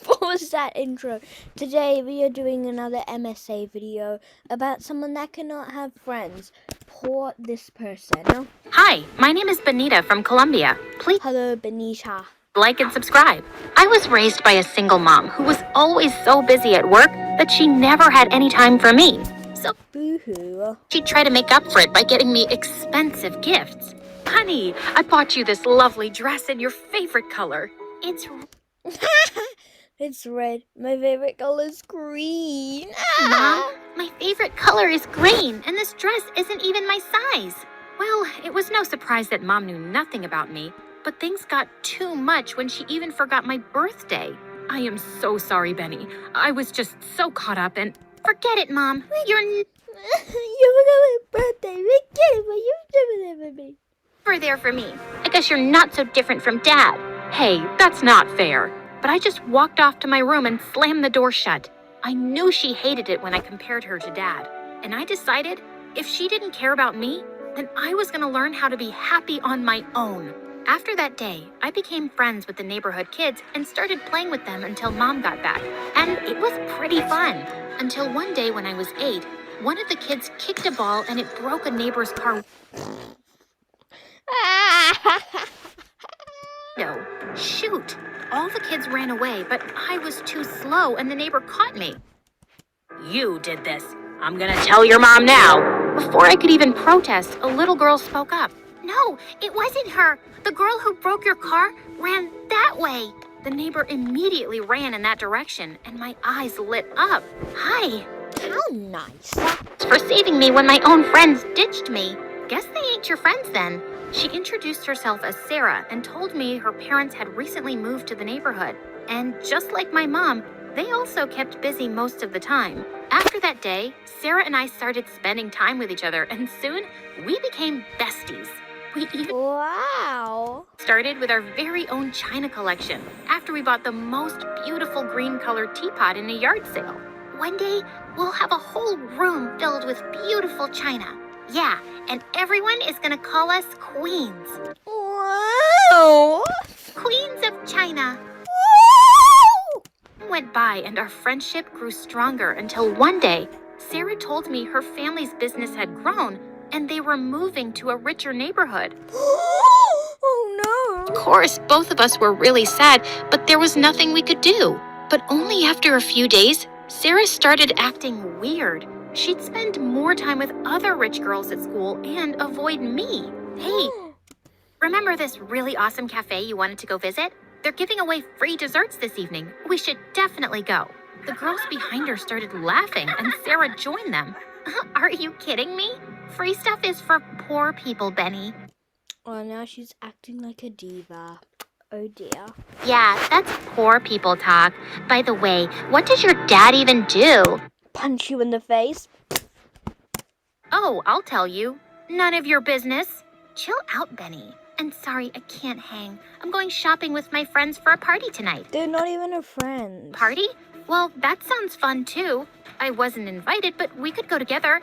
What was that intro? Today we are doing another MSA video about someone that cannot have friends. Poor this person. Hi, my name is Benita from Colombia. Please Hello, Benita. like and subscribe. I was raised by a single mom who was always so busy at work that she never had any time for me. So Boo-hoo. she'd try to make up for it by getting me expensive gifts. Honey, I bought you this lovely dress in your favorite color. It's It's red. My favorite color is green. Mom, my favorite color is green, and this dress isn't even my size. Well, it was no surprise that Mom knew nothing about me, but things got too much when she even forgot my birthday. I am so sorry, Benny. I was just so caught up and... Forget it, Mom. You're You forgot my birthday. Forget it, but you've never there for me. never there for me. I guess you're not so different from Dad. Hey, that's not fair. But I just walked off to my room and slammed the door shut. I knew she hated it when I compared her to Dad. And I decided if she didn't care about me, then I was going to learn how to be happy on my own. After that day, I became friends with the neighborhood kids and started playing with them until Mom got back. And it was pretty fun. Until one day when I was 8, one of the kids kicked a ball and it broke a neighbor's car window. Shoot! All the kids ran away, but I was too slow and the neighbor caught me. You did this. I'm gonna tell your mom now. Before I could even protest, a little girl spoke up. No, it wasn't her. The girl who broke your car ran that way. The neighbor immediately ran in that direction, and my eyes lit up. Hi. How nice. For saving me when my own friends ditched me. Guess they ain't your friends then. She introduced herself as Sarah and told me her parents had recently moved to the neighborhood. And just like my mom, they also kept busy most of the time. After that day, Sarah and I started spending time with each other, and soon we became besties. We even Wow. started with our very own china collection after we bought the most beautiful green-colored teapot in a yard sale. One day, we'll have a whole room filled with beautiful china. Yeah, and everyone is gonna call us queens. Wow. Queens of China. Went by and our friendship grew stronger until one day, Sarah told me her family's business had grown and they were moving to a richer neighborhood. Oh Of no. course, both of us were really sad, but there was nothing we could do. But only after a few days, Sarah started acting weird. She'd spend more time with other rich girls at school and avoid me. Hey, remember this really awesome cafe you wanted to go visit? They're giving away free desserts this evening. We should definitely go. The girls behind her started laughing and Sarah joined them. Are you kidding me? Free stuff is for poor people, Benny. Oh, now she's acting like a diva. Oh dear. Yeah, that's poor people talk. By the way, what does your dad even do? Punch you in the face. Oh, I'll tell you. None of your business. Chill out, Benny. And sorry, I can't hang. I'm going shopping with my friends for a party tonight. They're not even her friends. Party? Well, that sounds fun too. I wasn't invited, but we could go together.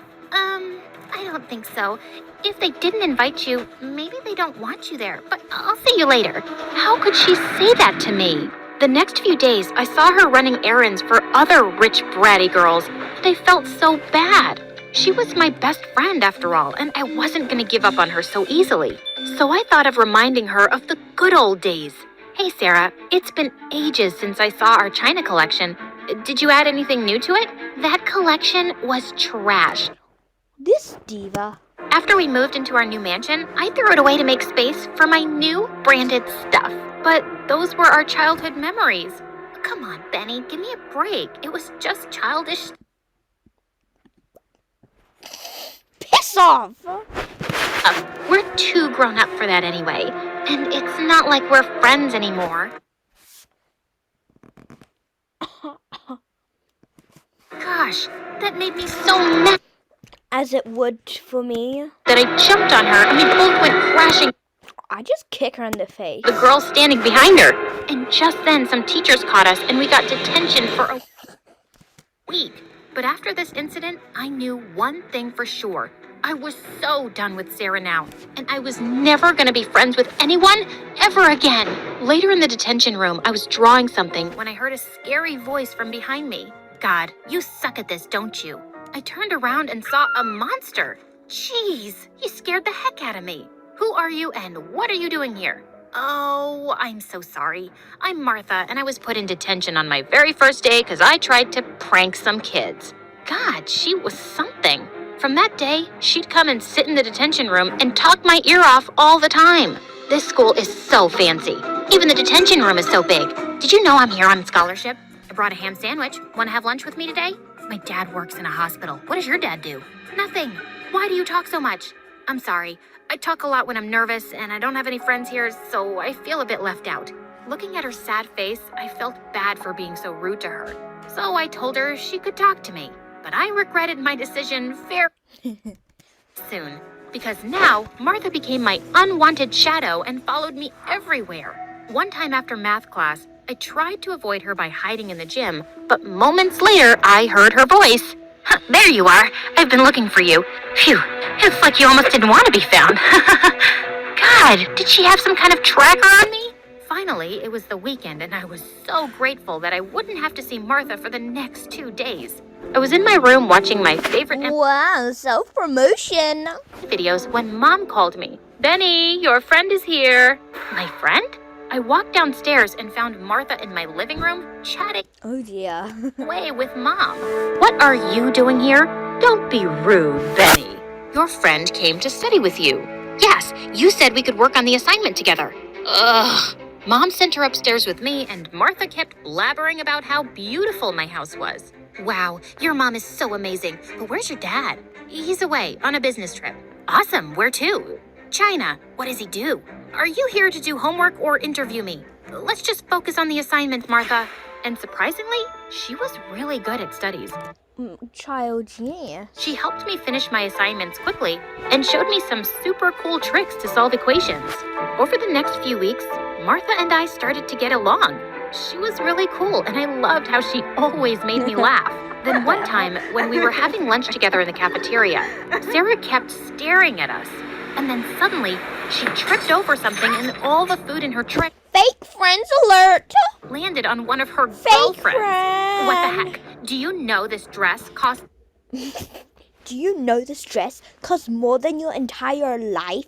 I don't think so. If they didn't invite you, maybe they don't want you there, but I'll see you later. How could she say that to me? The next few days, I saw her running errands for other rich, bratty girls, and I felt so bad. She was my best friend after all, and I wasn't going to give up on her so easily. So I thought of reminding her of the good old days. Hey, Sarah, it's been ages since I saw our china collection. Did you add anything new to it? That collection was trash. This diva. After we moved into our new mansion, I threw it away to make space for my new branded stuff. But those were our childhood memories. Come on, Benny, give me a break. It was just childish. Piss off. We're too grown up for that anyway. And it's not like we're friends anymore. Gosh, that made me so mad As it would for me. that I jumped on her and we both went crashing. I just kick her in the face. The girl standing behind her. And just then, some teachers caught us and we got detention for a week. But after this incident, I knew one thing for sure. I was so done with Sarah now, and I was never gonna be friends with anyone ever again. Later in the detention room, I was drawing something when I heard a scary voice from behind me. God, you suck at this, don't you? I turned around and saw a monster. Jeez, he scared the heck out of me. Who are you and what are you doing here? Oh, I'm so sorry. I'm Martha, and I was put in detention on my very first day because I tried to prank some kids. God, she was something. From that day, she'd come and sit in the detention room and talk my ear off all the time. This school is so fancy. Even the detention room is so big. Did you know I'm here on scholarship? I brought a ham sandwich. Want to have lunch with me today? My dad works in a hospital. What does your dad do? Nothing. Why do you talk so much? I'm sorry. I talk a lot when I'm nervous and I don't have any friends here, so I feel a bit left out. Looking at her sad face, I felt bad for being so rude to her. So I told her she could talk to me. But I regretted my decision very soon, because now Martha became my unwanted shadow and followed me everywhere. One time after math class, I tried to avoid her by hiding in the gym, but moments later, I heard her voice. There you are. I've been looking for you. Phew, it's like you almost didn't want to be found. God, did she have some kind of tracker on me? Finally, it was the weekend, and I was so grateful that I wouldn't have to see Martha for the next 2 days. I was in my room watching my favorite Wow, self-promotion. videos when Mom called me. Benny, your friend is here. My friend? I walked downstairs and found Martha in my living room chatting Oh dear. away with Mom. What are you doing here? Don't be rude, Benny. Your friend came to study with you. Yes, you said we could work on the assignment together. Ugh. Mom sent her upstairs with me, and Martha kept blabbering about how beautiful my house was. Wow, your mom is so amazing. But where's your dad? He's away on a business trip. Awesome, where to? China. What does he do? Are you here to do homework or interview me? Let's just focus on the assignment, Martha. And surprisingly, she was really good at studies. Child genius. She helped me finish my assignments quickly and showed me some super cool tricks to solve equations. Over the next few weeks, Martha and I started to get along. She was really cool, and I loved how she always made me laugh. Then one time, when we were having lunch together in the cafeteria, Sarah kept staring at us. And then suddenly, she tripped over something, and all the food in her tray Fake friends alert. landed on one of her Fake girlfriends. friend. What the heck? Do you know this dress cost Do you know this dress costs more than your entire life?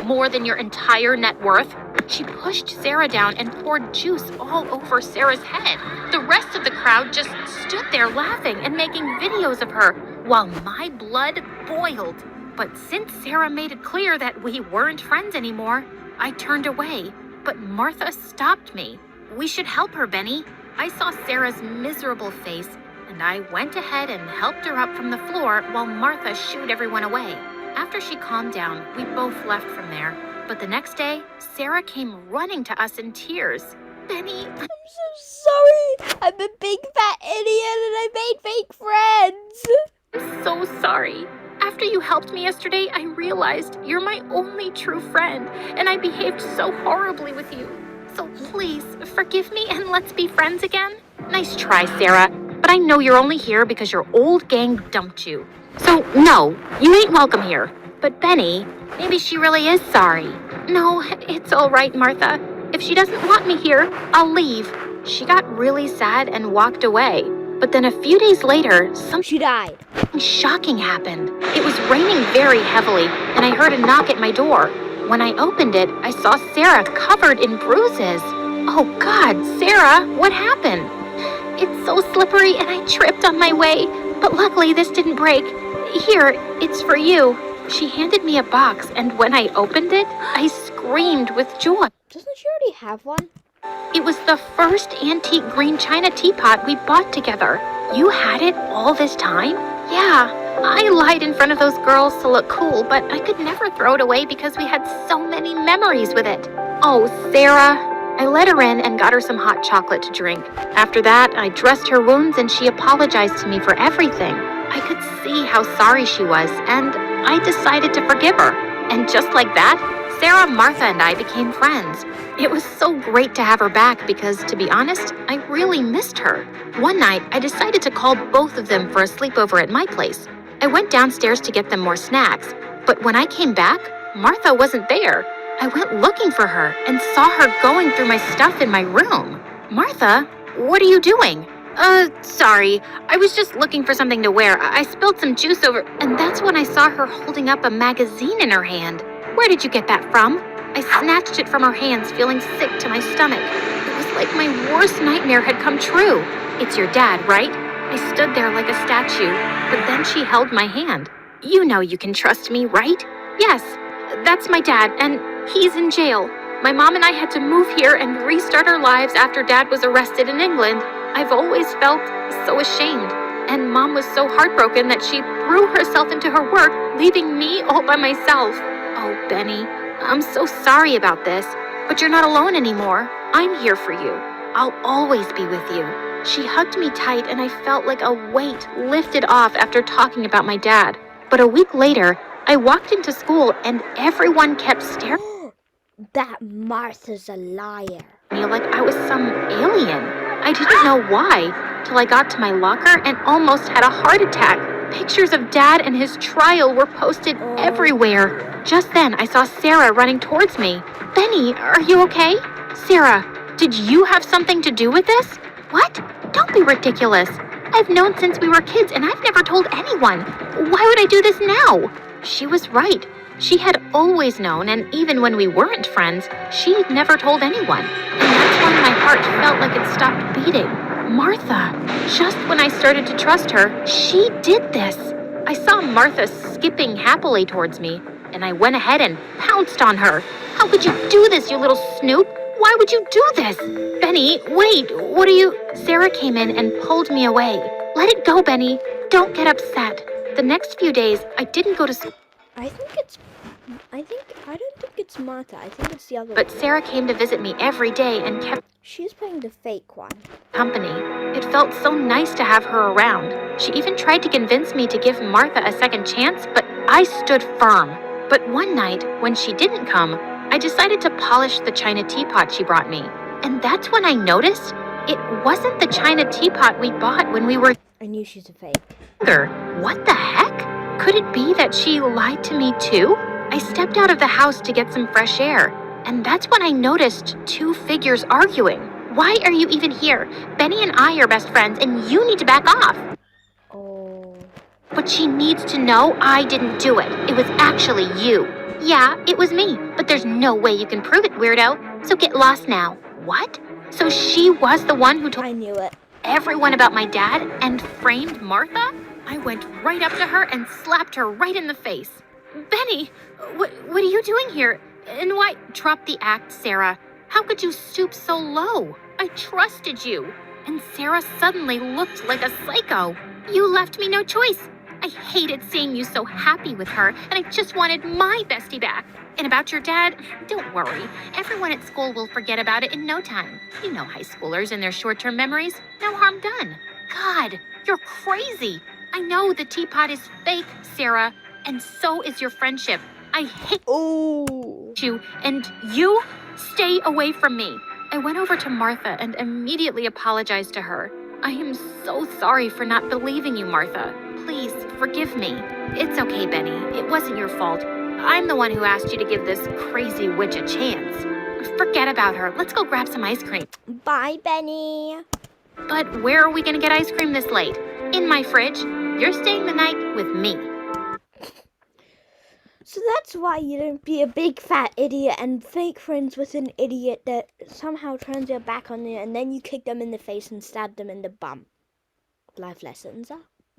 more than your entire net worth? She pushed Sarah down and poured juice all over Sarah's head. The rest of the crowd just stood there laughing and making videos of her while my blood boiled. But since Sarah made it clear that we weren't friends anymore, I turned away. But Martha stopped me. We should help her, Benny. I saw Sarah's miserable face, and I went ahead and helped her up from the floor while Martha shooed everyone away. After she calmed down, we both left from there. But the next day, Sarah came running to us in tears. Benny, I'm so sorry. I'm a big fat idiot and I made fake friends. I'm so sorry. After you helped me yesterday, I realized you're my only true friend, and I behaved so horribly with you. So please, forgive me and let's be friends again. Nice try, Sarah, but I know you're only here because your old gang dumped you. So, no, you ain't welcome here. But Benny, maybe she really is sorry. No, it's all right, Martha. If she doesn't want me here, I'll leave. She got really sad and walked away. But then a few days later, something She died. shocking happened. It was raining very heavily, and I heard a knock at my door. When I opened it, I saw Sarah covered in bruises. Oh God, Sarah, what happened? It's so slippery and I tripped on my way, but luckily this didn't break. Here, it's for you. She handed me a box, and when I opened it, I screamed with joy. Doesn't she already have one? It was the first antique green china teapot we bought together. You had it all this time? Yeah, I lied in front of those girls to look cool, but I could never throw it away because we had so many memories with it. Oh, Sarah. I let her in and got her some hot chocolate to drink. After that, I dressed her wounds and she apologized to me for everything. I could see how sorry she was, and I decided to forgive her. And just like that, Sarah, Martha, and I became friends. It was so great to have her back because, to be honest, I really missed her. One night, I decided to call both of them for a sleepover at my place. I went downstairs to get them more snacks, but when I came back, Martha wasn't there. I went looking for her and saw her going through my stuff in my room. Martha, what are you doing? Sorry. I was just looking for something to wear. I spilled some juice over, and that's when I saw her holding up a magazine in her hand. Where did you get that from? I snatched it from her hands, feeling sick to my stomach. It was like my worst nightmare had come true. It's your dad, right? I stood there like a statue, but then she held my hand. You know you can trust me, right? Yes, that's my dad, and he's in jail. My mom and I had to move here and restart our lives after Dad was arrested in England. I've always felt so ashamed, and Mom was so heartbroken that she threw herself into her work, leaving me all by myself. Oh, Benny, I'm so sorry about this, but you're not alone anymore. I'm here for you. I'll always be with you. She hugged me tight, and I felt like a weight lifted off after talking about my dad. But a week later, I walked into school, and everyone kept staring That Martha's a liar. me like I was some alien. I didn't know why, till I got to my locker and almost had a heart attack. Pictures of Dad and his trial were posted everywhere. Just then, I saw Sarah running towards me. Benny, are you okay? Sarah, did you have something to do with this? What? Don't be ridiculous. I've known since we were kids, and I've never told anyone. Why would I do this now? She was right. She had always known, and even when we weren't friends, she'd never told anyone. And that's when my heart felt like it stopped beating. Martha. Just when I started to trust her, she did this. I saw Martha skipping happily towards me, and I went ahead and pounced on her. How could you do this, you little snoot? Why would you do this? Benny, wait, what are you... Sarah came in and pulled me away. Let it go, Benny. Don't get upset. The next few days, I didn't go to school. I don't think it's Martha. I think it's the other But one. Sarah came to visit me every day and kept She's playing the fake one. company. It felt so nice to have her around. She even tried to convince me to give Martha a second chance, but I stood firm. But one night, when she didn't come, I decided to polish the china teapot she brought me. And that's when I noticed it wasn't the china teapot we bought when we were I knew she's a fake. younger. What the heck? Could it be that she lied to me too? I stepped out of the house to get some fresh air, and that's when I noticed two figures arguing. Why are you even here? Benny and I are best friends, and you need to back off. Oh. But she needs to know I didn't do it. It was actually you. Yeah, it was me, but there's no way you can prove it, weirdo. So get lost now. What? So she was the one who told I knew it. everyone about my dad and framed Martha? I went right up to her and slapped her right in the face. Benny, what are you doing here? And why? Drop the act, Sarah. How could you stoop so low? I trusted you. And Sarah suddenly looked like a psycho. You left me no choice. I hated seeing you so happy with her, and I just wanted my bestie back. And about your dad, don't worry. Everyone at school will forget about it in no time. You know high schoolers and their short-term memories. No harm done. God, you're crazy. I know the teapot is fake, Sarah, and so is your friendship. I hate Oh. you, and you stay away from me. I went over to Martha and immediately apologized to her. I am so sorry for not believing you, Martha. Please forgive me. It's okay, Benny. It wasn't your fault. I'm the one who asked you to give this crazy witch a chance. Forget about her. Let's go grab some ice cream. Bye, Benny. But where are we going to get ice cream this late? In my fridge. You're staying the night with me. So that's why you don't be a big fat idiot and fake friends with an idiot that somehow turns their back on you and then you kick them in the face and stab them in the bum. Life lessons, huh?